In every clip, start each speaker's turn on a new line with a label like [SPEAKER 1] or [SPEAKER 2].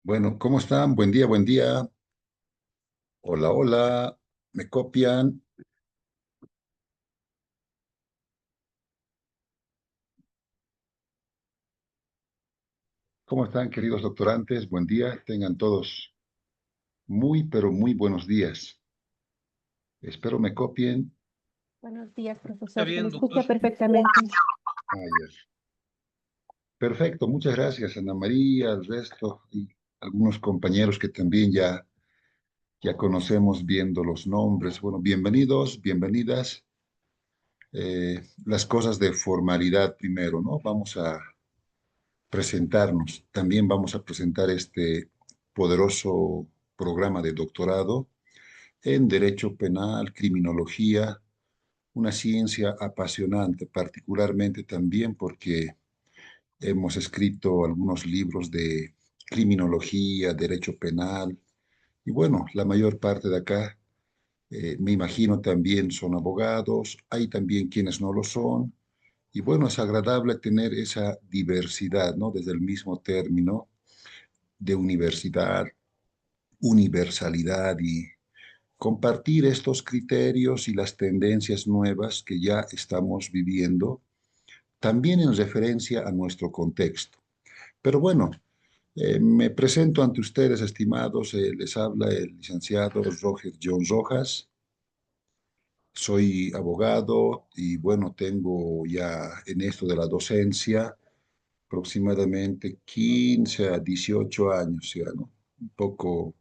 [SPEAKER 1] Bueno, ¿cómo están? Buen día, buen día. Hola, hola. ¿Me copian? ¿Cómo están, queridos doctorantes? Buen día. Tengan todos muy, pero muy buenos días. Espero me copien.
[SPEAKER 2] Buenos días,
[SPEAKER 3] Está
[SPEAKER 2] profesor. Se le
[SPEAKER 3] bien,
[SPEAKER 2] escucha
[SPEAKER 3] doctor.
[SPEAKER 2] perfectamente.
[SPEAKER 1] Ayer. Perfecto, muchas gracias, Ana María, al resto y algunos compañeros que también ya conocemos viendo los nombres. Bueno, bienvenidos, bienvenidas. Las cosas de formalidad primero, ¿no? Vamos a presentarnos. También vamos a presentar este poderoso programa de doctorado en Derecho Penal, Criminología, una ciencia apasionante, particularmente también porque hemos escrito algunos libros de criminología, derecho penal, y bueno, la mayor parte de acá, me imagino también son abogados, hay también quienes no lo son, y bueno, es agradable tener esa diversidad, ¿no? Desde el mismo término de universidad, universalidad y compartir estos criterios y las tendencias nuevas que ya estamos viviendo, también en referencia a nuestro contexto. Pero bueno, me presento ante ustedes, estimados, les habla el licenciado Roger John Rojas. Soy abogado y bueno, tengo ya en esto de la docencia aproximadamente 15 a 18 años ya, ¿no? Un poco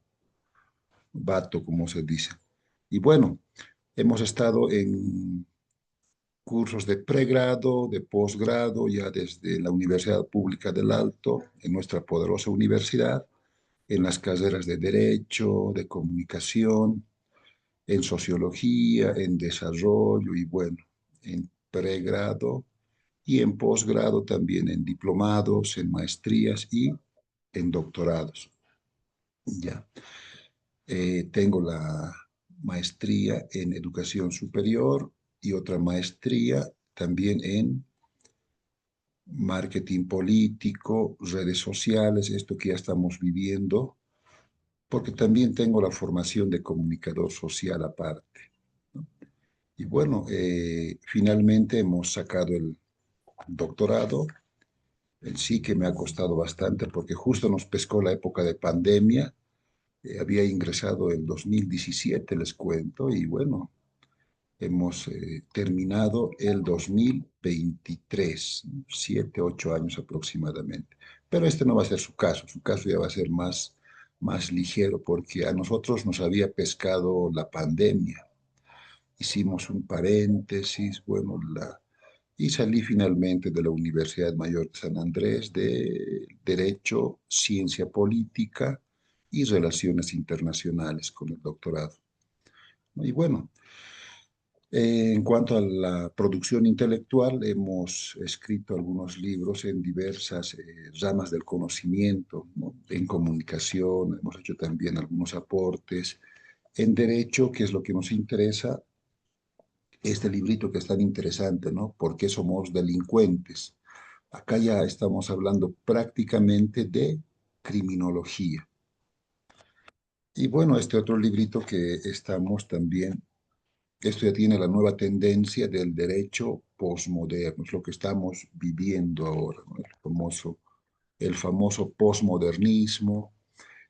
[SPEAKER 1] vato, como se dice. Y bueno, hemos estado en cursos de pregrado, de posgrado, ya desde la Universidad Pública del Alto, en nuestra poderosa universidad, en las carreras de Derecho, de Comunicación, en Sociología, en Desarrollo y bueno, en pregrado y en posgrado también en diplomados, en maestrías y en doctorados. Ya. Tengo la maestría en educación superior y otra maestría también en marketing político, redes sociales, esto que ya estamos viviendo, porque también tengo la formación de comunicador social aparte, ¿no? Y bueno, finalmente hemos sacado el doctorado. Sí que me ha costado bastante porque justo nos pescó la época de pandemia. Había ingresado en 2017, les cuento, y bueno, hemos terminado el 2023, 7, 8 años aproximadamente. Pero este no va a ser su caso ya va a ser más ligero porque a nosotros nos había pescado la pandemia. Hicimos un paréntesis, bueno, y salí finalmente de la Universidad Mayor de San Andrés de Derecho, Ciencia Política y Relaciones Internacionales con el doctorado. Y bueno, en cuanto a la producción intelectual, hemos escrito algunos libros en diversas ramas del conocimiento, ¿no? En comunicación, hemos hecho también algunos aportes. En derecho, que es lo que nos interesa, este librito que es tan interesante, ¿no? ¿Por qué somos delincuentes? Acá ya estamos hablando prácticamente de criminología. Y bueno, este otro librito que estamos también. Esto ya tiene la nueva tendencia del derecho posmoderno, es lo que estamos viviendo ahora, ¿no? El famoso posmodernismo,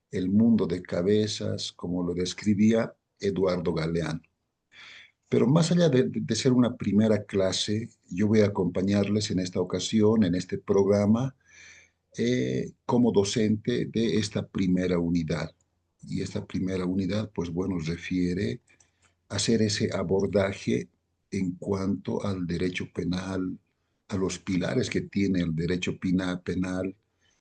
[SPEAKER 1] el mundo de cabezas, como lo describía Eduardo Galeano. Pero más allá de ser una primera clase, yo voy a acompañarles en esta ocasión, en este programa, como docente de esta primera unidad. Y esta primera unidad, pues bueno, refiere hacer ese abordaje en cuanto al derecho penal, a los pilares que tiene el derecho penal,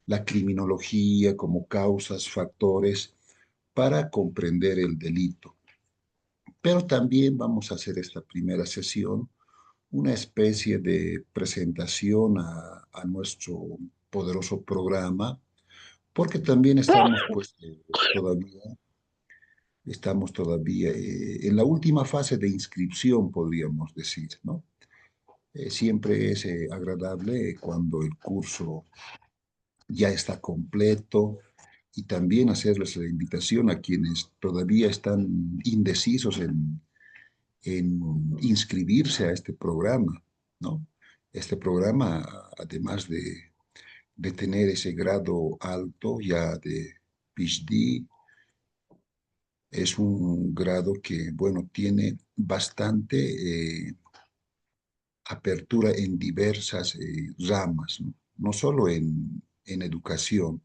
[SPEAKER 1] la criminología como causas, factores para comprender el delito. Pero también vamos a hacer esta primera sesión una especie de presentación a nuestro poderoso programa, porque también estamos todavía en la última fase de inscripción, podríamos decir, ¿no? Siempre es agradable cuando el curso ya está completo y también hacerles la invitación a quienes todavía están indecisos en inscribirse a este programa, ¿no? Este programa, además de tener ese grado alto ya de PhD, es un grado que, bueno, tiene bastante apertura en diversas ramas, ¿no? No solo en educación,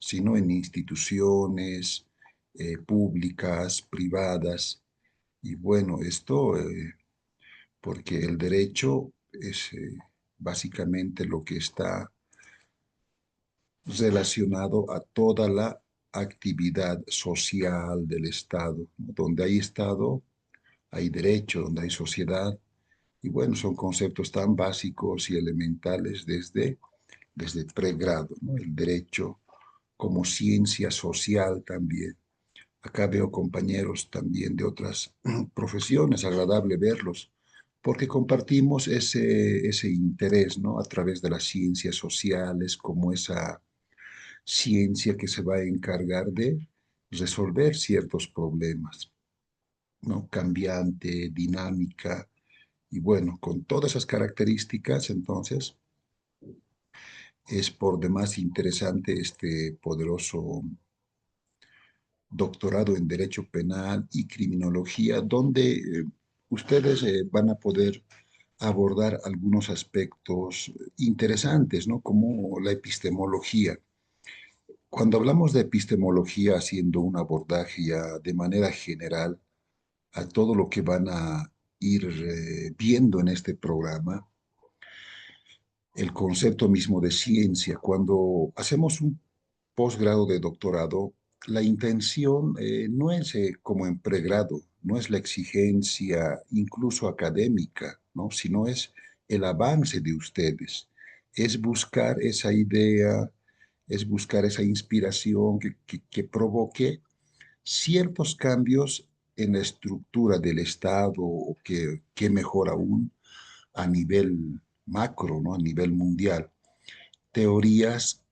[SPEAKER 1] sino en instituciones públicas, privadas. Y bueno, esto porque el derecho es básicamente lo que está relacionado a toda la actividad social del Estado, ¿no? Donde hay Estado, hay derecho, donde hay sociedad, y bueno, son conceptos tan básicos y elementales desde pregrado, ¿no? El derecho como ciencia social también. Acá veo compañeros también de otras profesiones, agradable verlos, porque compartimos ese interés, ¿no? A través de las ciencias sociales, como esa ciencia que se va a encargar de resolver ciertos problemas, ¿no? Cambiante, dinámica, y bueno, con todas esas características, entonces, es por demás interesante este poderoso doctorado en Derecho Penal y Criminología, donde ustedes van a poder abordar algunos aspectos interesantes, ¿no? Como la epistemología. Cuando hablamos de epistemología, haciendo un abordaje ya de manera general a todo lo que van a ir viendo en este programa, el concepto mismo de ciencia. Cuando hacemos un posgrado de doctorado, la intención no es como en pregrado, no es la exigencia incluso académica, ¿no? Sino es el avance de ustedes, es buscar esa idea, es buscar esa inspiración que provoque ciertos cambios en la estructura del Estado o que mejor aún a nivel macro, ¿no? A nivel mundial. Teorías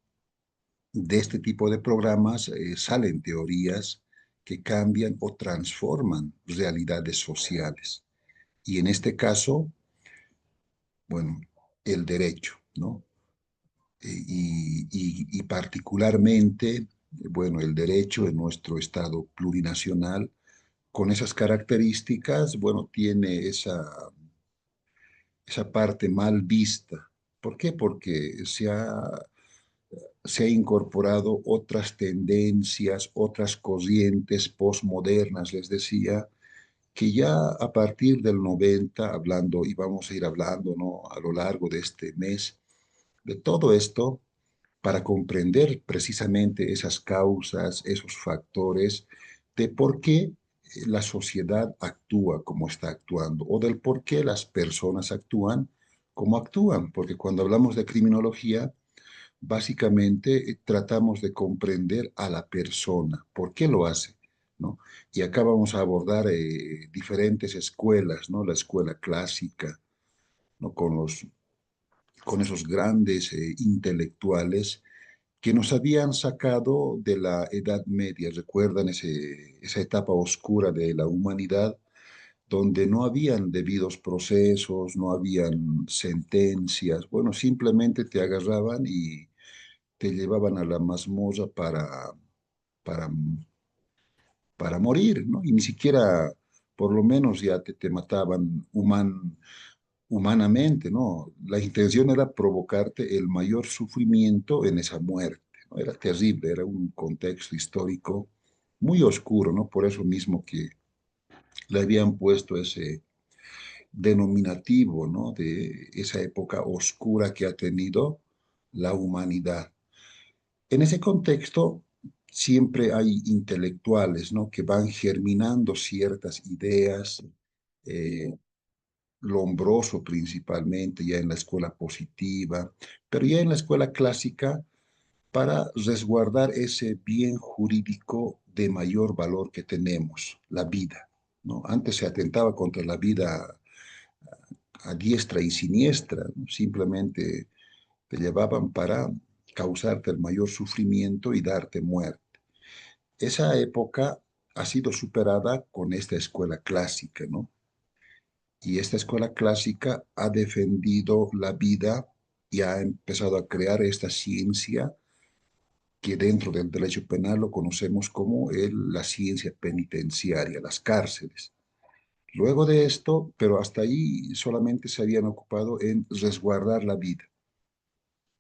[SPEAKER 1] de este tipo de programas salen teorías que cambian o transforman realidades sociales. Y en este caso, bueno, el derecho, ¿no? Y particularmente, bueno, el derecho en nuestro Estado plurinacional, con esas características, bueno, tiene esa parte mal vista. ¿Por qué? Porque se ha incorporado otras tendencias, otras corrientes postmodernas, les decía, que ya a partir del 90, hablando, y vamos a ir hablando, ¿no? A lo largo de este mes, de todo esto, para comprender precisamente esas causas, esos factores de por qué la sociedad actúa como está actuando o del por qué las personas actúan como actúan, porque cuando hablamos de criminología, básicamente tratamos de comprender a la persona, por qué lo hace, ¿no? Y acá vamos a abordar diferentes escuelas, ¿no? La escuela clásica, ¿no? Con esos grandes intelectuales que nos habían sacado de la Edad Media. ¿Recuerdan esa etapa oscura de la humanidad donde no habían debidos procesos, no habían sentencias? Bueno, simplemente te agarraban y te llevaban a la mazmorra para, para morir, ¿no? Y ni siquiera, por lo menos ya te mataban humanamente, ¿no? La intención era provocarte el mayor sufrimiento en esa muerte, ¿no? Era terrible, era un contexto histórico muy oscuro, ¿no? Por eso mismo que le habían puesto ese denominativo, ¿no? De esa época oscura que ha tenido la humanidad. En ese contexto, siempre hay intelectuales, ¿no? Que van germinando ciertas ideas, eh, Lombroso principalmente, ya en la escuela positiva, pero ya en la escuela clásica, para resguardar ese bien jurídico de mayor valor que tenemos, la vida, ¿no? Antes se atentaba contra la vida a diestra y siniestra, ¿no? Simplemente te llevaban para causarte el mayor sufrimiento y darte muerte. esa época ha sido superada con esta escuela clásica, ¿no? Y esta escuela clásica ha defendido la vida y ha empezado a crear esta ciencia que dentro del derecho penal lo conocemos como la ciencia penitenciaria, las cárceles. Luego de esto, pero hasta ahí solamente se habían ocupado en resguardar la vida.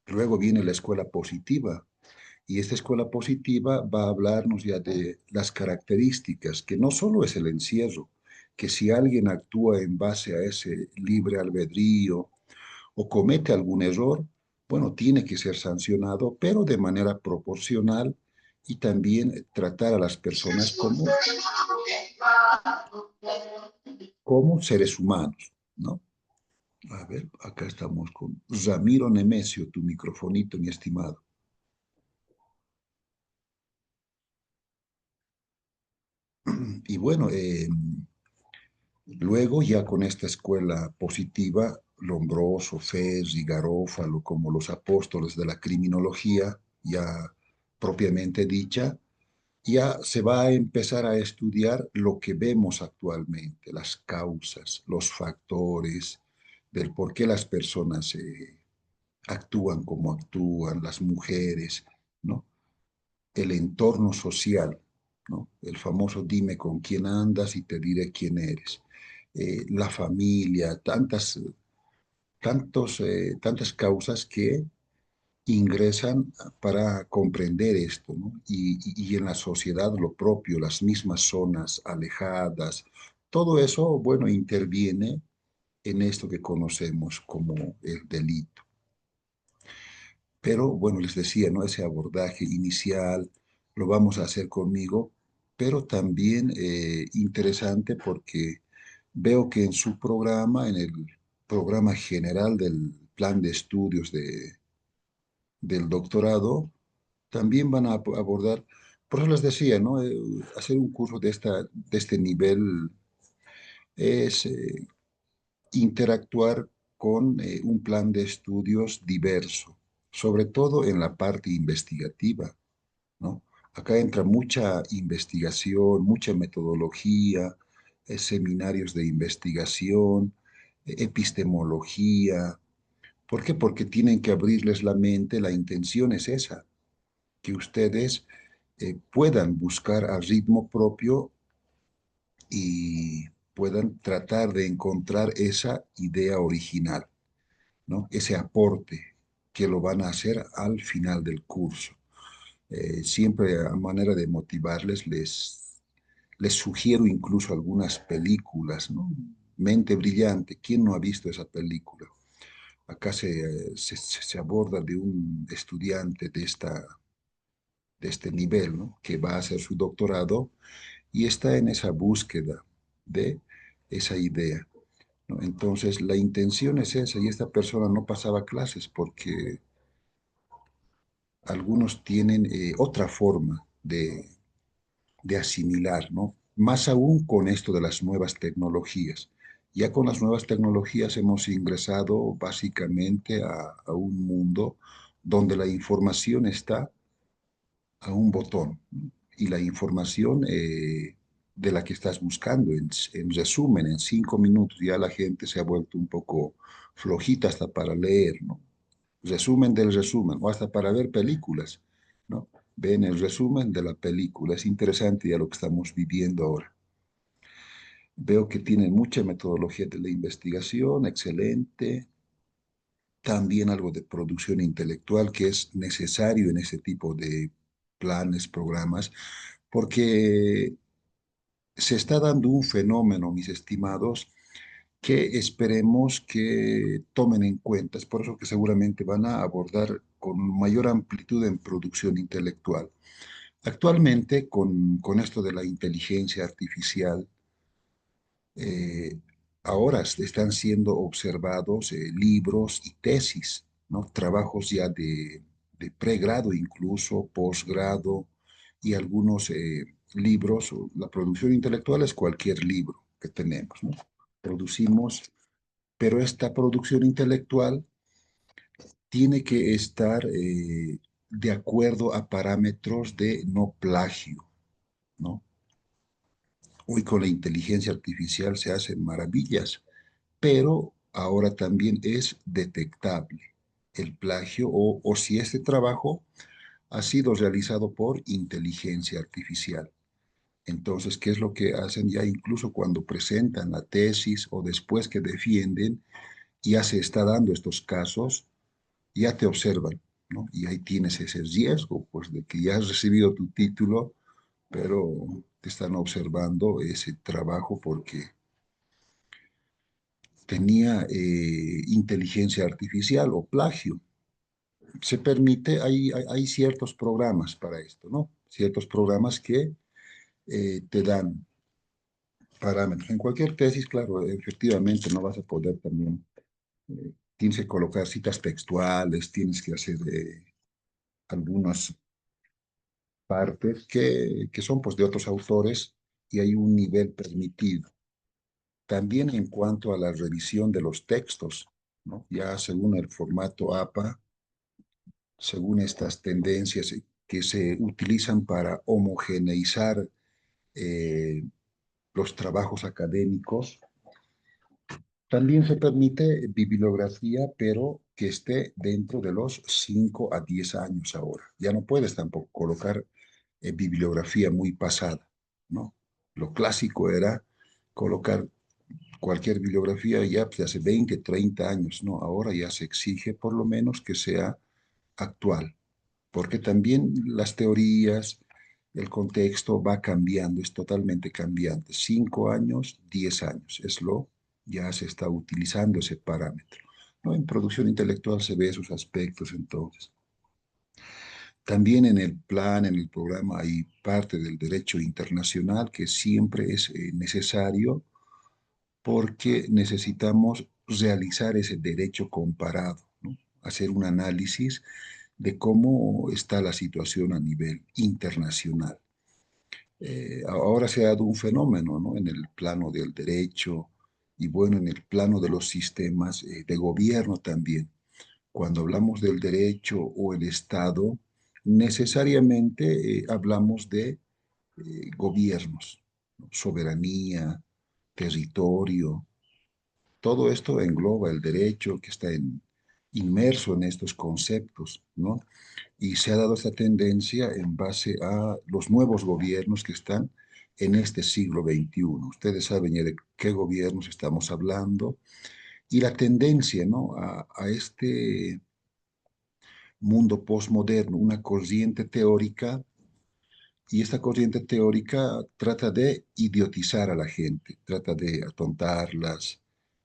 [SPEAKER 1] Luego viene la escuela positiva, y esta escuela positiva va a hablarnos ya de las características, que no solo es el encierro, que si alguien actúa en base a ese libre albedrío o comete algún error, bueno, tiene que ser sancionado, pero de manera proporcional y también tratar a las personas como seres humanos, ¿no? A ver, acá estamos con Ramiro Nemesio, tu microfonito, mi estimado. Y bueno, luego ya con esta escuela positiva, Lombroso, Ferri, Garófalo, como los apóstoles de la criminología, ya propiamente dicha, ya se va a empezar a estudiar lo que vemos actualmente, las causas, los factores del por qué las personas actúan como actúan, las mujeres, ¿no? El entorno social, ¿no? El famoso dime con quién andas y te diré quién eres. La familia, tantas causas que ingresan para comprender esto, ¿no? Y en la sociedad lo propio, las mismas zonas alejadas, todo eso, bueno, interviene en esto que conocemos como el delito. Pero bueno, les decía, ¿no? Ese abordaje inicial lo vamos a hacer conmigo, pero también interesante porque veo que en su programa, en el programa general del plan de estudios del doctorado, también van a abordar, por eso les decía, ¿no? Hacer un curso de este nivel es interactuar con un plan de estudios diverso, sobre todo en la parte investigativa, ¿no? Acá entra mucha investigación, mucha metodología, seminarios de investigación, epistemología. ¿Por qué? Porque tienen que abrirles la mente, la intención es esa, que ustedes puedan buscar a ritmo propio y puedan tratar de encontrar esa idea original, ¿no? Ese aporte que lo van a hacer al final del curso. Siempre a manera de motivarles, les sugiero incluso algunas películas, ¿no? Mente Brillante, ¿quién no ha visto esa película? Acá se aborda de un estudiante de este nivel, ¿no? Que va a hacer su doctorado y está en esa búsqueda de esa idea, ¿no? Entonces, la intención es esa y esta persona no pasaba clases porque algunos tienen otra forma de asimilar, ¿no? Más aún con esto de las nuevas tecnologías. Ya con las nuevas tecnologías hemos ingresado básicamente a un mundo donde la información está a un botón, ¿no? Y la información de la que estás buscando, en resumen, en 5 minutos, ya la gente se ha vuelto un poco flojita hasta para leer, ¿no? Resumen del resumen, o hasta para ver películas, ¿no? Ven el resumen de la película. Es interesante ya lo que estamos viviendo ahora. Veo que tienen mucha metodología de la investigación, excelente. También algo de producción intelectual que es necesario en ese tipo de planes, programas, porque se está dando un fenómeno, mis estimados, que esperemos que tomen en cuenta. Es por eso que seguramente van a abordar con mayor amplitud en producción intelectual. Actualmente, con esto de la inteligencia artificial, eh, ahora están siendo observados libros y tesis, ¿no? Trabajos ya de pregrado, incluso posgrado, y algunos libros. La producción intelectual es cualquier libro que tenemos, ¿no? Producimos, pero esta producción intelectual tiene que estar de acuerdo a parámetros de no plagio. ¿no? Hoy con la inteligencia artificial se hacen maravillas, pero ahora también es detectable el plagio o si este trabajo ha sido realizado por inteligencia artificial. Entonces, ¿qué es lo que hacen ya incluso cuando presentan la tesis o después que defienden? Ya se está dando estos casos, ya te observan, ¿no? Y ahí tienes ese riesgo, pues, de que ya has recibido tu título, pero te están observando ese trabajo porque tenía inteligencia artificial o plagio. Se permite, hay ciertos programas para esto, ¿no? Ciertos programas que te dan parámetros. En cualquier tesis, claro, efectivamente no vas a poder también, tienes que colocar citas textuales, tienes que hacer algunas partes que son pues de otros autores y hay un nivel permitido. También en cuanto a la revisión de los textos, ¿no? Ya según el formato APA, según estas tendencias que se utilizan para homogeneizar eh, los trabajos académicos, también se permite bibliografía, pero que esté dentro de los 5 a 10 años ahora. Ya no puedes tampoco colocar bibliografía muy pasada, ¿no? Lo clásico era colocar cualquier bibliografía ya pues, de hace 20, 30 años, ¿no? Ahora ya se exige por lo menos que sea actual, porque también las teorías, el contexto va cambiando, es totalmente cambiante. 5 años, 10 años, ya se está utilizando ese parámetro. ¿No? En producción intelectual se ve esos aspectos entonces. También en el plan, en el programa, hay parte del derecho internacional que siempre es necesario porque necesitamos realizar ese derecho comparado, ¿no? Hacer un análisis de cómo está la situación a nivel internacional. Ahora se ha dado un fenómeno, ¿no? En el plano del derecho y bueno, en el plano de los sistemas de gobierno también. Cuando hablamos del derecho o el Estado, necesariamente hablamos de gobiernos, ¿no? Soberanía, territorio, todo esto engloba el derecho que está inmerso en estos conceptos, ¿no? Y se ha dado esta tendencia en base a los nuevos gobiernos que están en este siglo XXI. Ustedes saben ya de qué gobiernos estamos hablando y la tendencia, ¿no? A este mundo postmoderno, una corriente teórica, y esta corriente teórica trata de idiotizar a la gente, trata de atontarlas.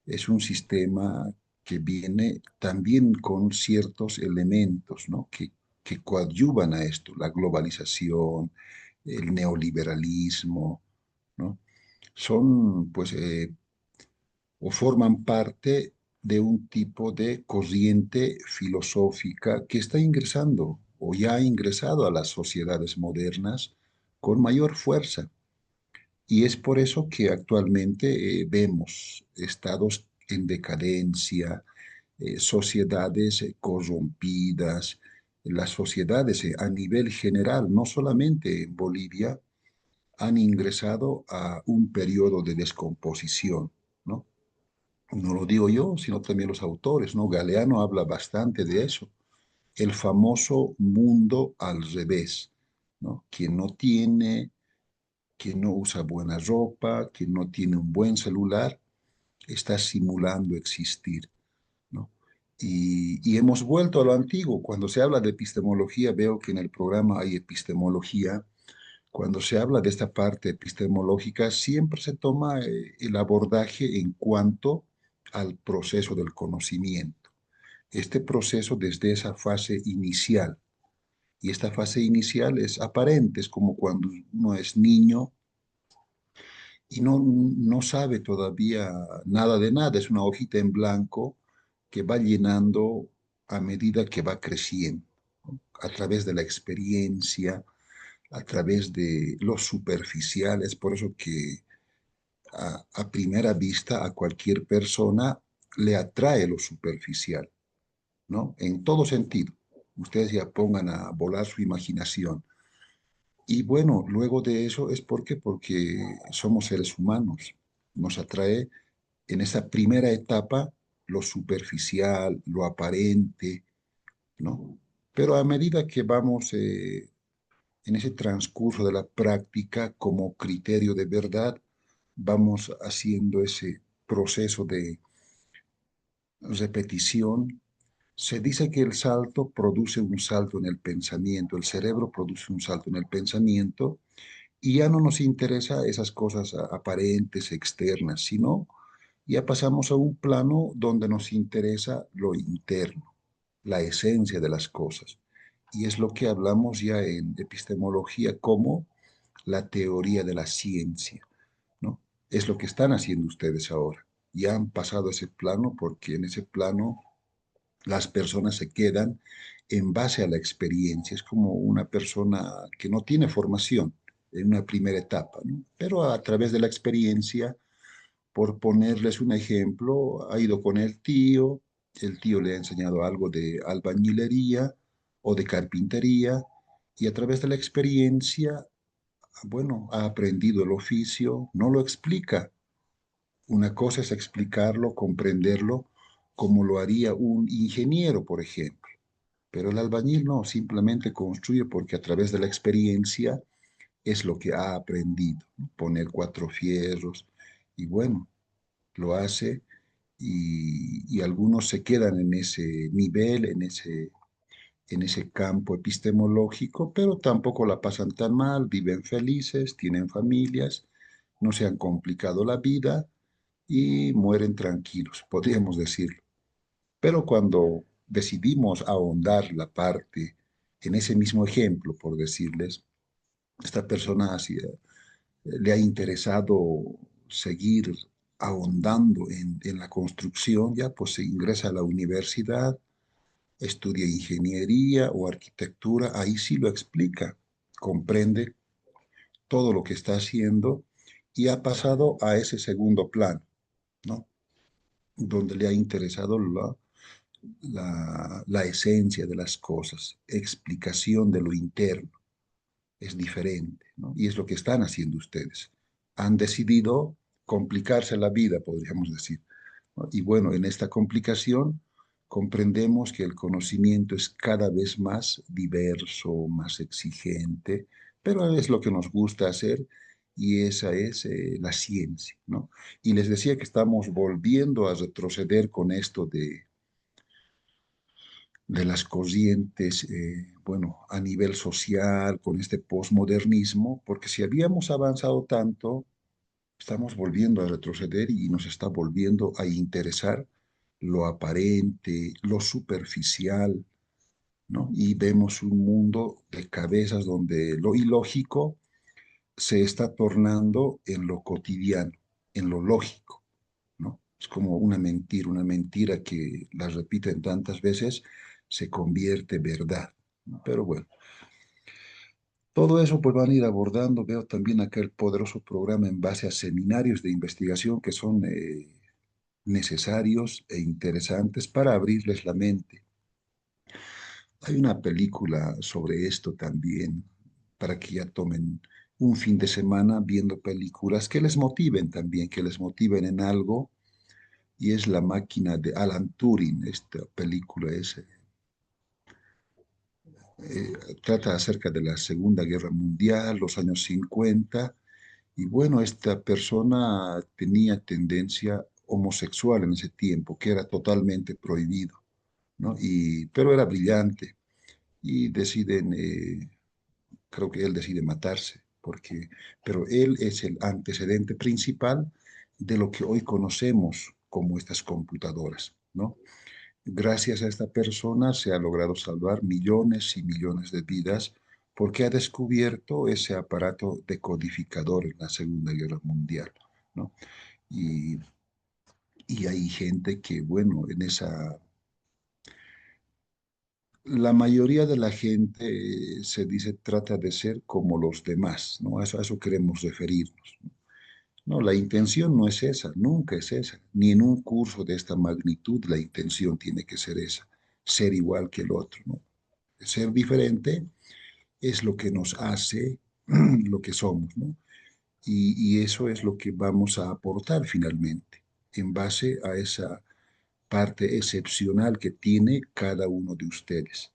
[SPEAKER 1] Es un sistema que viene también con ciertos elementos, ¿no? Que coadyuvan a esto, la globalización, el neoliberalismo, ¿no? Son, pues, o forman parte de un tipo de corriente filosófica que está ingresando o ya ha ingresado a las sociedades modernas con mayor fuerza. Y es por eso que actualmente vemos estados en decadencia, sociedades corrompidas, las sociedades a nivel general, no solamente en Bolivia, han ingresado a un periodo de descomposición, ¿no? No lo digo yo, sino también los autores, ¿no? Galeano habla bastante de eso. El famoso mundo al revés, ¿no? Quien no usa buena ropa, quien no tiene un buen celular, está simulando existir, ¿no? Y hemos vuelto a lo antiguo. Cuando se habla de epistemología, veo que en el programa hay epistemología. Cuando se habla de esta parte epistemológica, siempre se toma el abordaje en cuanto al proceso del conocimiento. Este proceso desde esa fase inicial. Y esta fase inicial es aparente, es como cuando uno es niño y no sabe todavía nada de nada, es una hojita en blanco que va llenando a medida que va creciendo, ¿no? A través de la experiencia, a través de lo superficial. Es por eso que a primera vista a cualquier persona le atrae lo superficial, ¿no? En todo sentido. Ustedes ya pongan a volar su imaginación. Y bueno, luego de eso es porque somos seres humanos. Nos atrae en esa primera etapa lo superficial, lo aparente, ¿no? Pero a medida que vamos en ese transcurso de la práctica como criterio de verdad, vamos haciendo ese proceso de repetición. Se dice que el salto produce un salto en el pensamiento, el cerebro produce un salto en el pensamiento y ya no nos interesa esas cosas aparentes, externas, sino ya pasamos a un plano donde nos interesa lo interno, la esencia de las cosas. Y es lo que hablamos ya en epistemología como la teoría de la ciencia, ¿no? Es lo que están haciendo ustedes ahora. Ya han pasado ese plano porque en ese plano las personas se quedan en base a la experiencia. Es como una persona que no tiene formación en una primera etapa, ¿no? Pero a través de la experiencia, por ponerles un ejemplo, ha ido con el tío le ha enseñado algo de albañilería o de carpintería, y a través de la experiencia, bueno, ha aprendido el oficio, no lo explica. Una cosa es explicarlo, comprenderlo, como lo haría un ingeniero, por ejemplo. Pero el albañil no, simplemente construye porque a través de la experiencia es lo que ha aprendido, ¿no? Poner cuatro fierros y bueno, lo hace y algunos se quedan en ese nivel, en ese campo epistemológico, pero tampoco la pasan tan mal, viven felices, tienen familias, no se han complicado la vida y mueren tranquilos, podríamos decirlo. Pero cuando decidimos ahondar la parte en ese mismo ejemplo, por decirles, esta persona le ha interesado seguir ahondando en la construcción, ya pues se ingresa a la universidad, estudia ingeniería o arquitectura, ahí sí lo explica, comprende todo lo que está haciendo y ha pasado a ese segundo plano, ¿no? Donde le ha interesado la esencia de las cosas, explicación de lo interno, es diferente, ¿no? Y es lo que están haciendo ustedes. Han decidido complicarse la vida, podríamos decir, ¿no? Y bueno, en esta complicación comprendemos que el conocimiento es cada vez más diverso, más exigente, pero es lo que nos gusta hacer y esa es la ciencia, ¿no? Y les decía que estamos volviendo a retroceder con esto de las corrientes, bueno, a nivel social, con este posmodernismo, porque si habíamos avanzado tanto, estamos volviendo a retroceder y nos está volviendo a interesar lo aparente, lo superficial, ¿no? Y vemos un mundo de cabezas donde lo ilógico se está tornando en lo cotidiano, en lo lógico, ¿no? Es como una mentira que la repiten tantas veces se convierte en verdad, ¿no? Pero bueno, todo eso pues van a ir abordando. Veo también acá el poderoso programa en base a seminarios de investigación que son necesarios e interesantes para abrirles la mente. Hay una película sobre esto también, para que ya tomen un fin de semana viendo películas que les motiven también, que les motiven en algo, y es La máquina de Alan Turing. Esta película eh, trata acerca de la Segunda Guerra Mundial, los años 50, y bueno, esta persona tenía tendencia homosexual en ese tiempo, que era totalmente prohibido, ¿no? Pero era brillante y deciden, creo que él decide matarse, pero él es el antecedente principal de lo que hoy conocemos como estas computadoras, ¿no? Gracias a esta persona se ha logrado salvar millones y millones de vidas porque ha descubierto ese aparato decodificador en la Segunda Guerra Mundial, ¿no? Y, y hay gente que, bueno, la mayoría de la gente se dice trata de ser como los demás, ¿no? A eso queremos referirnos. No, la intención no es esa, nunca es esa. Ni en un curso de esta magnitud la intención tiene que ser esa, ser igual que el otro, ¿no? Ser diferente es lo que nos hace lo que somos, ¿no? Y eso es lo que vamos a aportar finalmente, en base a esa parte excepcional que tiene cada uno de ustedes.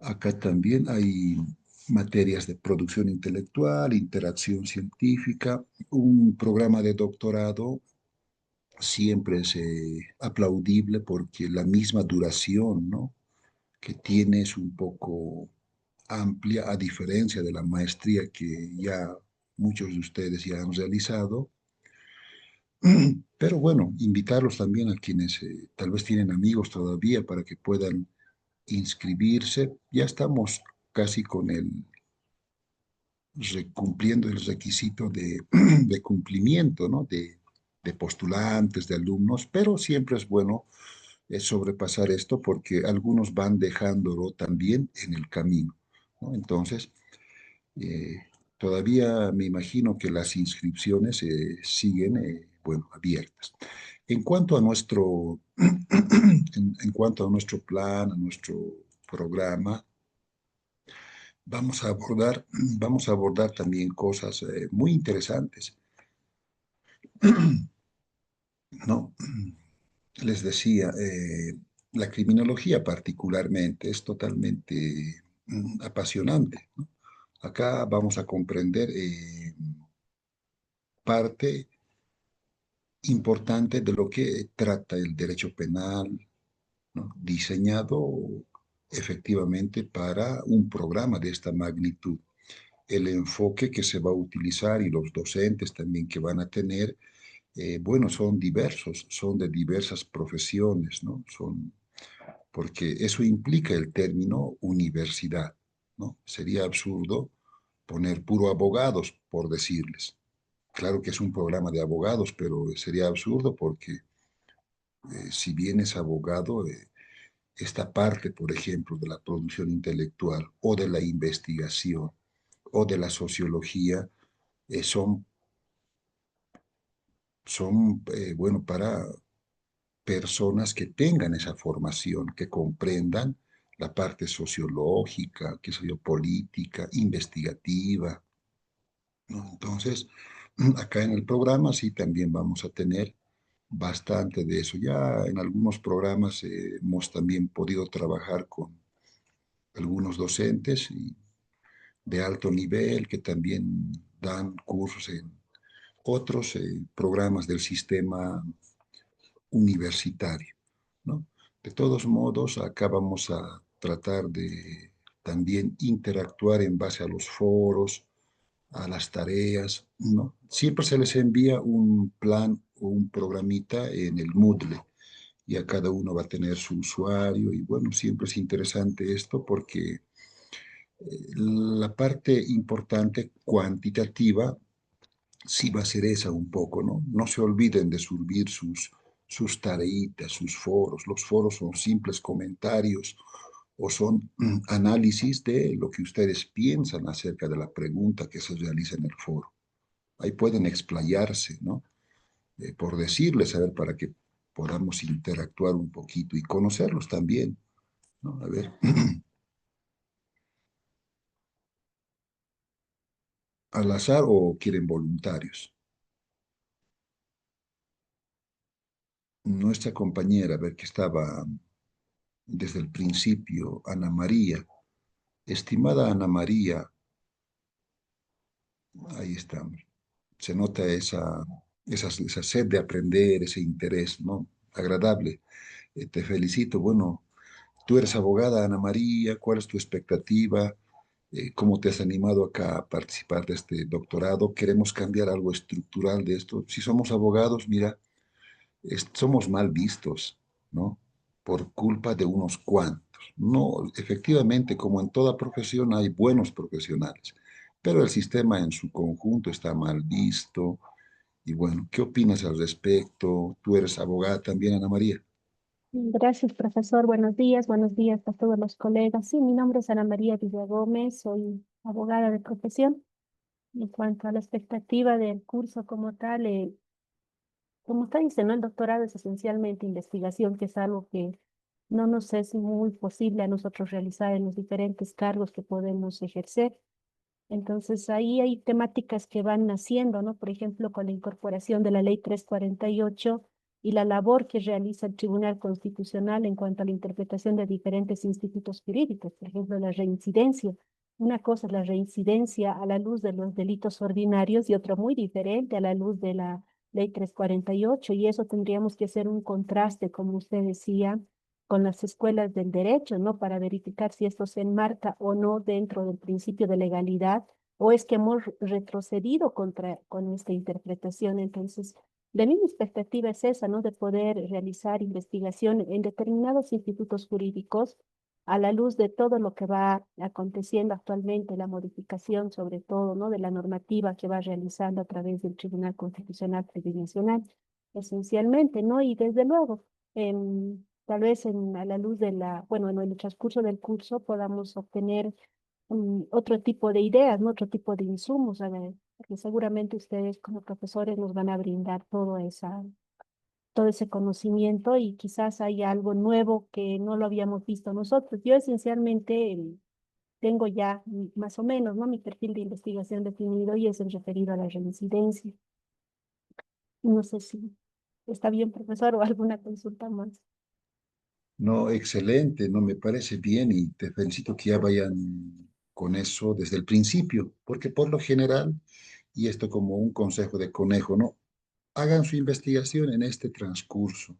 [SPEAKER 1] Acá también hay materias de producción intelectual, interacción científica, un programa de doctorado siempre es aplaudible porque la misma duración, ¿no?, que tiene es un poco amplia, a diferencia de la maestría que ya muchos de ustedes ya han realizado. Pero bueno, invitarlos también a quienes tal vez tienen amigos todavía para que puedan inscribirse. Ya estamos casi con cumpliendo el requisito de, de cumplimiento, ¿no? De postulantes, de alumnos, pero siempre es bueno sobrepasar esto porque algunos van dejándolo también en el camino, ¿no? Entonces, eh, todavía me imagino que las inscripciones siguen, bueno, abiertas. En cuanto a nuestro, en cuanto a nuestro plan, a nuestro programa, vamos a abordar también cosas muy interesantes, ¿no? Les decía, la criminología particularmente es totalmente apasionante, ¿no? Acá vamos a comprender parte importante de lo que trata el derecho penal, ¿no?, diseñado efectivamente para un programa de esta magnitud. El enfoque que se va a utilizar y los docentes también que van a tener, bueno, son diversos, son de diversas profesiones, ¿no? Porque eso implica el término universidad, ¿no? Sería absurdo poner puro abogados, por decirles. Claro que es un programa de abogados, pero sería absurdo porque si bien es abogado, esta parte, por ejemplo, de la producción intelectual o de la investigación o de la sociología, son bueno, para personas que tengan esa formación, que comprendan la parte sociológica, qué sé yo, política, investigativa, ¿no? Entonces, acá en el programa sí también vamos a tener bastante de eso. Ya en algunos programas hemos también podido trabajar con algunos docentes de alto nivel que también dan cursos en otros programas del sistema universitario, ¿no? De todos modos, acá vamos a tratar de también interactuar en base a los foros, a las tareas, ¿no? Siempre se les envía un plan o un programita en el Moodle y a cada uno va a tener su usuario y bueno, siempre es interesante esto porque la parte importante cuantitativa sí va a ser esa un poco, ¿no? No se olviden de subir sus tareitas, sus foros. Los foros son simples comentarios o son análisis de lo que ustedes piensan acerca de la pregunta que se realiza en el foro. Ahí pueden explayarse, ¿no? Por decirles, a ver, para que podamos interactuar un poquito y conocerlos también, ¿no? A ver, al azar o quieren voluntarios. Nuestra compañera, a ver, que estaba desde el principio, Ana María. Estimada Ana María, ahí estamos. Se nota esa sed de aprender, ese interés, ¿no? Agradable. Te felicito. Bueno, tú eres abogada, Ana María. ¿Cuál es tu expectativa? ¿Cómo te has animado acá a participar de este doctorado? Queremos cambiar algo estructural de esto. Si somos abogados, mira, somos mal vistos, ¿no? Por culpa de unos cuantos. No, efectivamente, como en toda profesión hay buenos profesionales, pero el sistema en su conjunto está mal visto. Y bueno, ¿qué opinas al respecto? Tú eres abogada también, Ana María.
[SPEAKER 2] Gracias, profesor. Buenos días a todos los colegas. Sí, mi nombre es Ana María Villagómez, soy abogada de profesión. En cuanto a la expectativa del curso como tal, como usted dice, ¿no? El doctorado es esencialmente investigación, que es algo que no nos es muy posible a nosotros realizar en los diferentes cargos que podemos ejercer. Entonces ahí hay temáticas que van naciendo, ¿no? Por ejemplo, con la incorporación de la Ley 348 y la labor que realiza el Tribunal Constitucional en cuanto a la interpretación de diferentes institutos jurídicos, por ejemplo, la reincidencia. Una cosa es la reincidencia a la luz de los delitos ordinarios y otra muy diferente a la luz de la Ley 348, y eso tendríamos que hacer un contraste, como usted decía, con las escuelas del derecho, ¿no? Para verificar si esto se enmarca o no dentro del principio de legalidad, o es que hemos retrocedido con esta interpretación. Entonces, de mi expectativa es esa, ¿no? De poder realizar investigación en determinados institutos jurídicos a la luz de todo lo que va aconteciendo actualmente, la modificación sobre todo, ¿no? De la normativa que va realizando a través del Tribunal Constitucional Plurinacional, esencialmente, ¿no? Y desde luego, tal vez a la luz de bueno, en el transcurso del curso podamos obtener otro tipo de ideas, ¿no? Otro tipo de insumos, a ver, porque seguramente ustedes como profesores nos van a brindar todo ese conocimiento y quizás hay algo nuevo que no lo habíamos visto nosotros. Yo esencialmente tengo ya más o menos, ¿no? Mi perfil de investigación definido y es el referido a la reincidencia. No sé si está bien, profesor, o alguna consulta más.
[SPEAKER 1] No, excelente, no me parece bien y te felicito que ya vayan con eso desde el principio, porque por lo general, y esto como un consejo de conejo, ¿no? Hagan su investigación en este transcurso,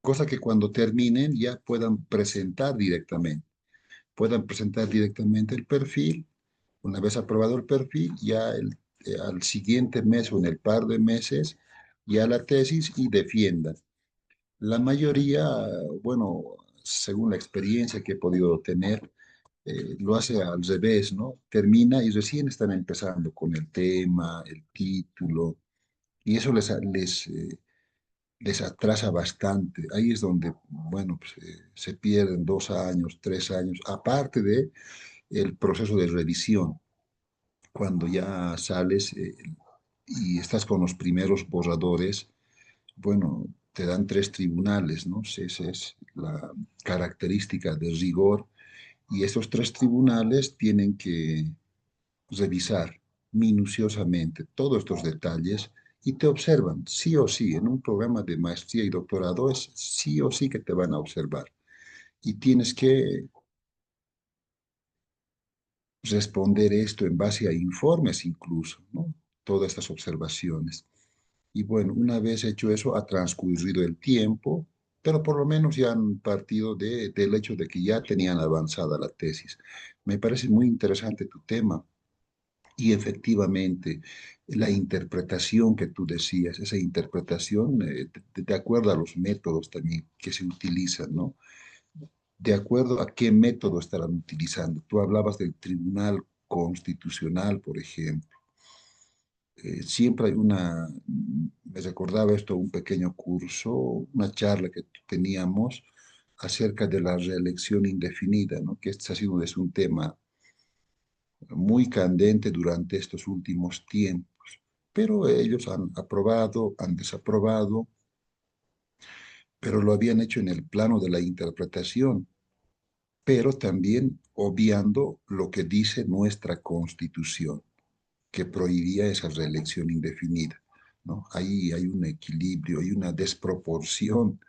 [SPEAKER 1] cosa que cuando terminen ya puedan presentar directamente el perfil. Una vez aprobado el perfil, ya al siguiente mes o en el par de meses, ya la tesis y defiendan. La mayoría, bueno, según la experiencia que he podido tener, lo hace al revés, ¿no? Termina y recién están empezando con el tema, el título, y eso les atrasa bastante. Ahí es donde, bueno, pues, se pierden 2 años, 3 años, aparte de el proceso de revisión. Cuando ya sales y estás con los primeros borradores, bueno, te dan tres tribunales, ¿no? Esa es la característica de rigor. Y esos tres tribunales tienen que revisar minuciosamente todos estos detalles y te observan, sí o sí, en un programa de maestría y doctorado es sí o sí que te van a observar. Y tienes que responder esto en base a informes incluso, ¿no? Todas estas observaciones. Y bueno, una vez hecho eso, ha transcurrido el tiempo, pero por lo menos ya han partido del hecho de que ya tenían avanzada la tesis. Me parece muy interesante tu tema y efectivamente la interpretación que tú decías, esa interpretación de acuerdo a los métodos también que se utilizan, ¿no? De acuerdo a qué método estarán utilizando. Tú hablabas del Tribunal Constitucional, por ejemplo. Siempre hay me recordaba esto, un pequeño curso, una charla que teníamos acerca de la reelección indefinida, ¿no? Que este ha sido es un tema muy candente durante estos últimos tiempos, pero ellos han aprobado, han desaprobado, pero lo habían hecho en el plano de la interpretación, pero también obviando lo que dice nuestra Constitución, que prohibía esa reelección indefinida, ¿no? Ahí hay un equilibrio, hay una desproporción,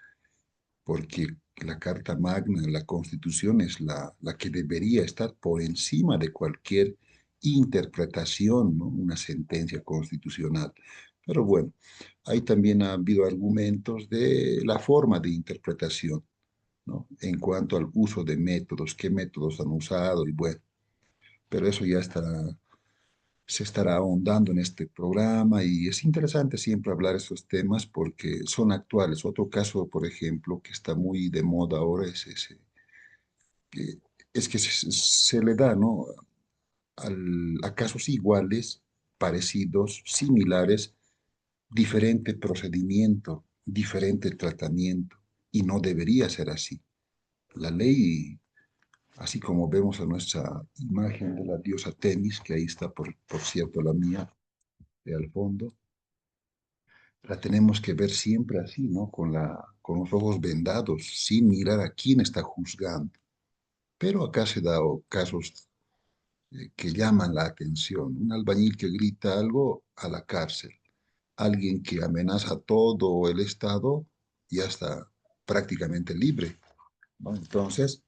[SPEAKER 1] porque la Carta Magna, la Constitución, es la que debería estar por encima de cualquier interpretación, ¿no? Una sentencia constitucional. Pero bueno, ahí también ha habido argumentos de la forma de interpretación, ¿no? En cuanto al uso de métodos, qué métodos han usado y bueno, pero eso ya se estará ahondando en este programa y es interesante siempre hablar estos temas porque son actuales. Otro caso, por ejemplo, que está muy de moda ahora es ese, que, es que se le da, ¿no? A casos iguales, parecidos, similares, diferente procedimiento, diferente tratamiento y no debería ser así. La ley, así como vemos a nuestra imagen de la diosa Temis, que ahí está, por cierto, la mía, de al fondo, la tenemos que ver siempre así, ¿no? Con los ojos vendados, sin mirar a quién está juzgando. Pero acá se da casos que llaman la atención. Un albañil que grita algo a la cárcel. Alguien que amenaza todo el Estado ya está prácticamente libre, ¿no? Entonces,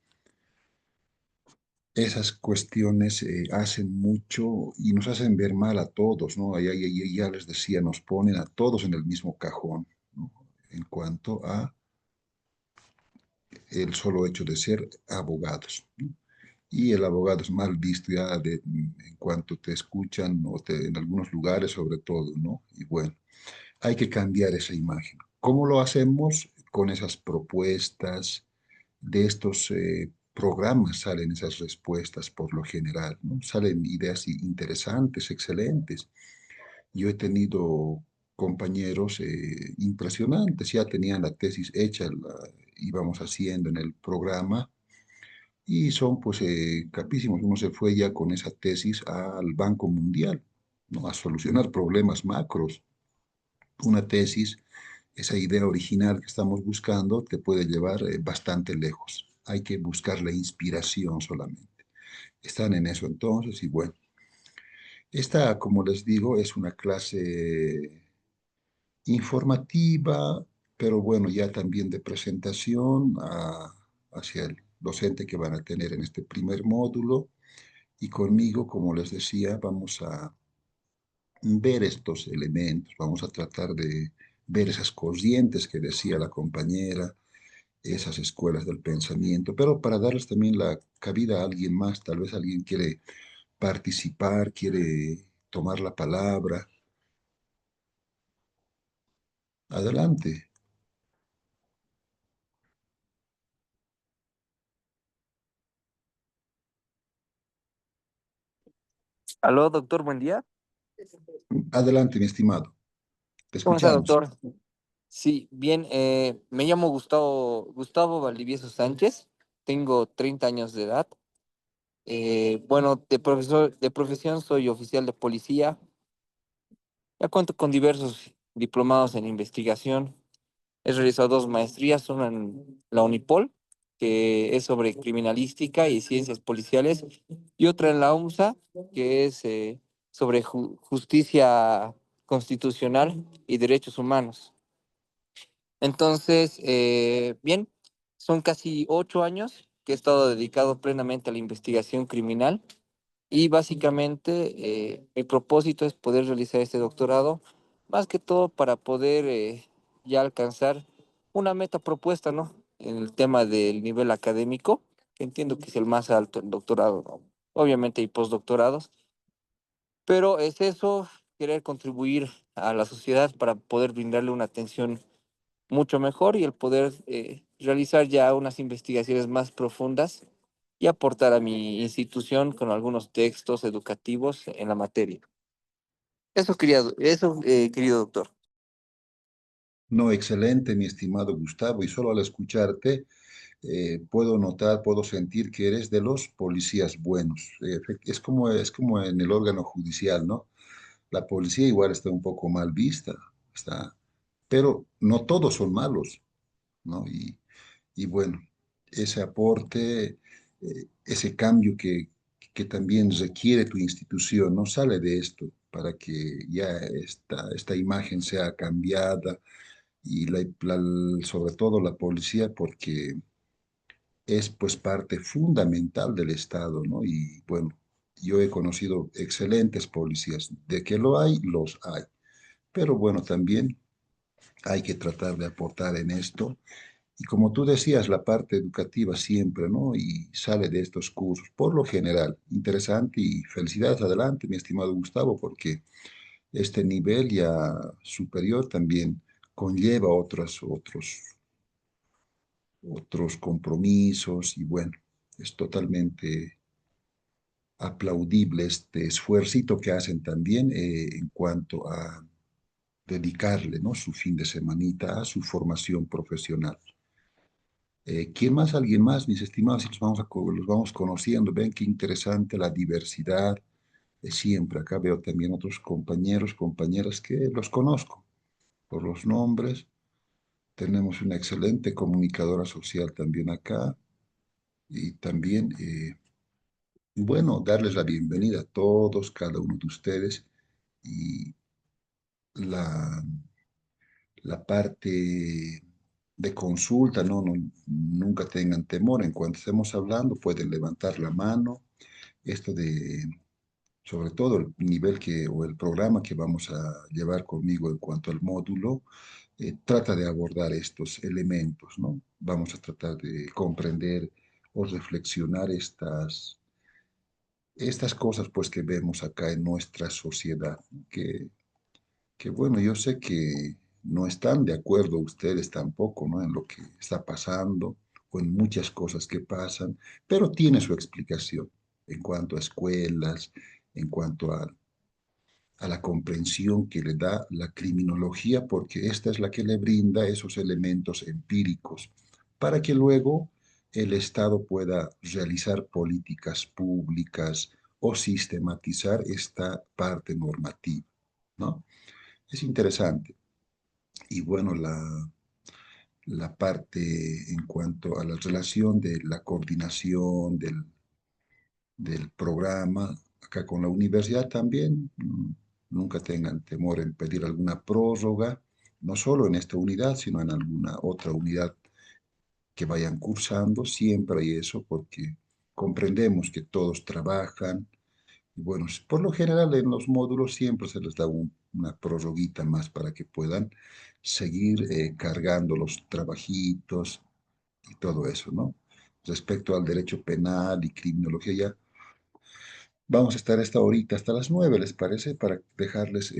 [SPEAKER 1] esas cuestiones hacen mucho y nos hacen ver mal a todos, ¿no? Ya les decía, nos ponen a todos en el mismo cajón, ¿no? En cuanto a el solo hecho de ser abogados, ¿no? Y el abogado es mal visto ya en cuanto te escuchan en algunos lugares sobre todo, ¿no? Y bueno, hay que cambiar esa imagen. ¿Cómo lo hacemos? Con esas propuestas de estos programas salen esas respuestas por lo general, ¿no? Salen ideas interesantes, excelentes. Yo he tenido compañeros impresionantes, ya tenían la tesis hecha, íbamos haciendo en el programa y son pues capísimos. Uno se fue ya con esa tesis al Banco Mundial, ¿no? A solucionar problemas macros. Una tesis, esa idea original que estamos buscando, te puede llevar bastante lejos. Hay que buscar la inspiración solamente. Están en eso entonces y bueno, esta, como les digo, es una clase informativa, pero bueno, ya también de presentación hacia el docente que van a tener en este primer módulo. Y conmigo, como les decía, vamos a ver estos elementos, vamos a tratar de ver esas corrientes que decía la compañera, esas escuelas del pensamiento, pero para darles también la cabida a alguien más, tal vez alguien quiere participar, quiere tomar la palabra. Adelante.
[SPEAKER 3] Aló, doctor, buen día.
[SPEAKER 1] Adelante, mi estimado. Te
[SPEAKER 3] ¿Cómo está,
[SPEAKER 1] escuchamos.
[SPEAKER 3] doctor? Sí, bien, me llamo Gustavo Valdivieso Sánchez, tengo 30 años de edad. Bueno, de profesión soy oficial de policía. Ya cuento con diversos diplomados en investigación. He realizado dos maestrías, una en la Unipol, que es sobre criminalística y ciencias policiales, y otra en la UMSA, que es sobre justicia constitucional y derechos humanos. Entonces, bien, son casi 8 años que he estado dedicado plenamente a la investigación criminal y básicamente mi propósito es poder realizar este doctorado, más que todo para poder ya alcanzar una meta propuesta, ¿no? En el tema del nivel académico, que entiendo que es el más alto, el doctorado, ¿no? Obviamente hay postdoctorados, pero es eso, querer contribuir a la sociedad para poder brindarle una atención mucho mejor y el poder realizar ya unas investigaciones más profundas y aportar a mi institución con algunos textos educativos en la materia. Querido doctor.
[SPEAKER 1] No, excelente, mi estimado Gustavo. Y solo al escucharte puedo notar, puedo sentir que eres de los policías buenos. Es como en el órgano judicial, ¿no? La policía igual está un poco mal vista, está, pero no todos son malos, ¿no? Y bueno, ese aporte, ese cambio que también requiere tu institución, no sale de esto para que ya esta imagen sea cambiada y sobre todo la policía, porque es pues parte fundamental del Estado, ¿no? Y bueno, yo he conocido excelentes policías, de que lo hay, los hay, pero bueno, también hay que tratar de aportar en esto. Y como tú decías, la parte educativa siempre, ¿no? Y sale de estos cursos, por lo general, interesante y felicidades adelante, mi estimado Gustavo, porque este nivel ya superior también conlleva otros compromisos y bueno, es totalmente aplaudible este esfuercito que hacen también en cuanto a dedicarle, ¿no? Su fin de semanita a su formación profesional. ¿Quién más? ¿Alguien más? Mis estimados, y los vamos conociendo. Ven qué interesante la diversidad. Siempre acá veo también otros compañeros, compañeras que los conozco. por los nombres. Tenemos una excelente comunicadora social también acá y también, bueno, darles la bienvenida a todos, cada uno de ustedes y la, la parte de consulta, nunca tengan temor. En cuanto estemos hablando, pueden levantar la mano. Esto de, sobre todo el nivel que, o el programa que vamos a llevar conmigo en cuanto al módulo, trata de abordar estos elementos, ¿no? Vamos a tratar de comprender o reflexionar estas cosas, pues, que vemos acá en nuestra sociedad, que bueno, yo sé que no están de acuerdo ustedes tampoco, ¿no? En lo que está pasando o en muchas cosas que pasan, pero tiene su explicación en cuanto a escuelas, en cuanto a la comprensión que le da la criminología, porque esta es la que le brinda esos elementos empíricos para que luego el Estado pueda realizar políticas públicas o sistematizar esta parte normativa, ¿no? Es interesante. Y bueno, la parte en cuanto a la relación de la coordinación del programa, acá con la universidad también, nunca tengan temor en pedir alguna prórroga, no solo en esta unidad, sino en alguna otra unidad que vayan cursando, siempre hay eso, porque comprendemos que todos trabajan. Y bueno, por lo general en los módulos siempre se les da una prorroguita más para que puedan seguir cargando los trabajitos y todo eso, ¿no? Respecto al derecho penal y criminología, ya vamos a estar esta horita hasta las 9, ¿les parece? Para dejarles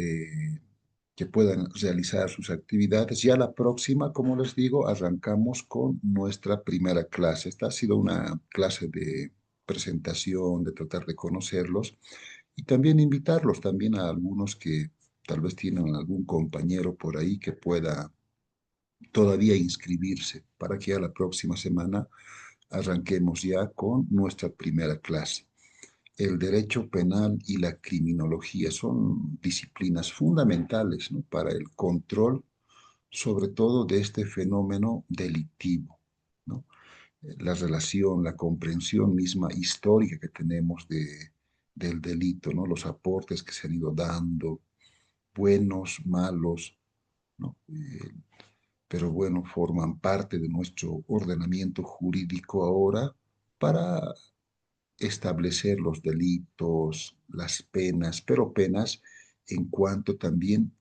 [SPEAKER 1] que puedan realizar sus actividades. Ya la próxima, como les digo, arrancamos con nuestra primera clase. Esta ha sido una clase de presentación, de tratar de conocerlos y también invitarlos también a algunos que tal vez tienen algún compañero por ahí que pueda todavía inscribirse para que a la próxima semana arranquemos ya con nuestra primera clase. El derecho penal y la criminología son disciplinas fundamentales, ¿no? Para el control, sobre todo, de este fenómeno delictivo, ¿no? La relación, la comprensión misma histórica que tenemos del delito, ¿no? Los aportes que se han ido dando, buenos, malos, ¿no? Pero bueno, forman parte de nuestro ordenamiento jurídico ahora para establecer los delitos, las penas, pero penas en cuanto también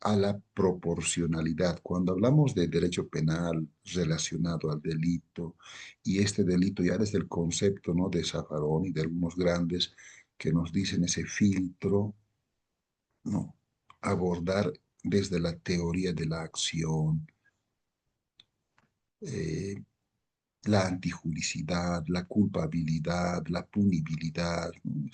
[SPEAKER 1] a la proporcionalidad. Cuando hablamos de derecho penal relacionado al delito, y este delito ya desde el concepto, ¿no?, de Zaffaroni y de algunos grandes que nos dicen ese filtro, ¿no?, abordar desde la teoría de la acción, eh, la antijuricidad, la culpabilidad, la punibilidad, ¿no?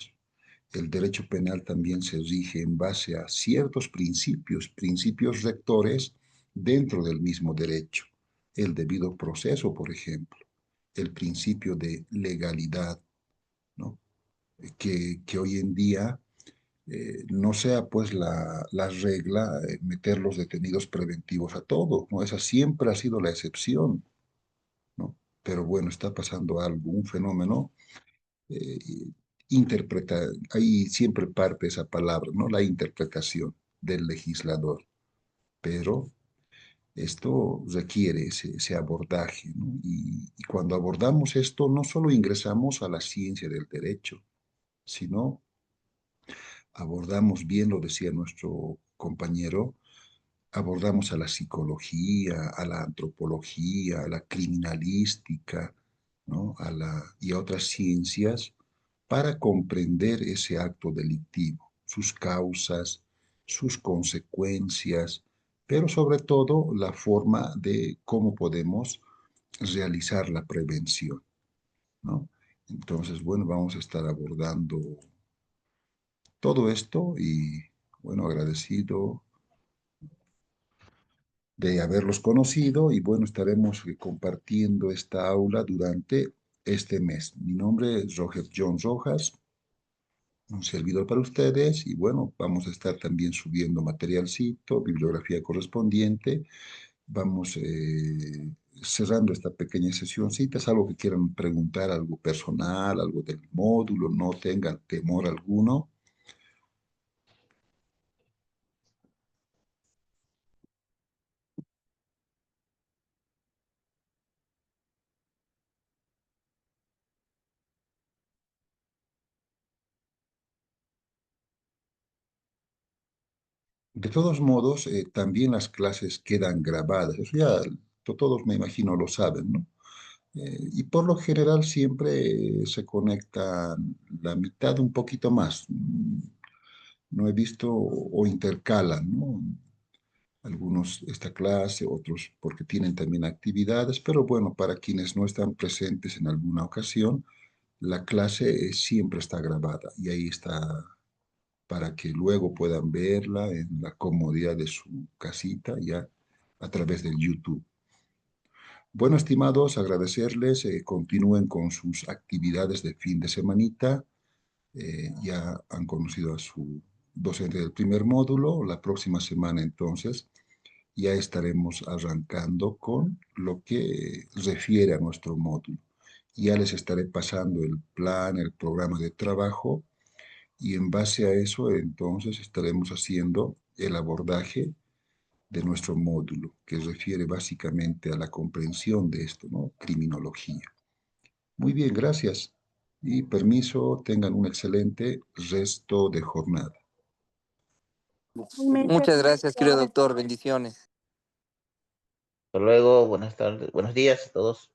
[SPEAKER 1] El derecho penal también se rige en base a ciertos principios, principios rectores dentro del mismo derecho. El debido proceso, por ejemplo, el principio de legalidad, ¿no? Que hoy en día no sea pues la regla meter los detenidos preventivos a todo, ¿no? Esa siempre ha sido la excepción, ¿no? Pero bueno, está pasando algo, un fenómeno eh, interpreta, ahí siempre parte esa palabra, ¿no? La interpretación del legislador. Pero esto requiere ese abordaje, ¿no? Y cuando abordamos esto, no solo ingresamos a la ciencia del derecho, sino abordamos, bien lo decía nuestro compañero, abordamos a la psicología, a la antropología, a la criminalística, ¿no? Y a otras ciencias para comprender ese acto delictivo, sus causas, sus consecuencias, pero sobre todo la forma de cómo podemos realizar la prevención, ¿no? Entonces, bueno, vamos a estar abordando todo esto y, bueno, agradecido de haberlos conocido y bueno, estaremos compartiendo esta aula durante este mes. Mi nombre es Roger John Rojas un servidor para ustedes y bueno, vamos a estar también subiendo materialcito, bibliografía correspondiente. Vamos cerrando esta pequeña sesioncita. ¿Es algo que quieran preguntar, algo personal, algo del módulo? No tengan temor alguno. De todos modos, también las clases quedan grabadas. Eso ya todos me imagino lo saben, ¿no? Y por lo general siempre se conectan la mitad, un poquito más. No he visto o intercalan, ¿no? Algunos esta clase, otros porque tienen también actividades, pero bueno, para quienes no están presentes en alguna ocasión, la clase siempre está grabada y ahí está para que luego puedan verla en la comodidad de su casita ya a través del YouTube. Bueno, estimados, agradecerles, continúen con sus actividades de fin de semanita. Ya han conocido a su docente del primer módulo. La próxima semana, entonces, ya estaremos arrancando con lo que refiere a nuestro módulo. Ya les estaré pasando el plan, el programa de trabajo y en base a eso, entonces, estaremos haciendo el abordaje de nuestro módulo, que refiere básicamente a la comprensión de esto, ¿no? Criminología. Muy bien, gracias. Y permiso, tengan un excelente resto de jornada.
[SPEAKER 2] Igualmente,
[SPEAKER 3] Muchas gracias, querido
[SPEAKER 2] profesor.
[SPEAKER 3] doctor. Bendiciones.
[SPEAKER 4] Hasta luego, buenas tardes, buenos días a todos.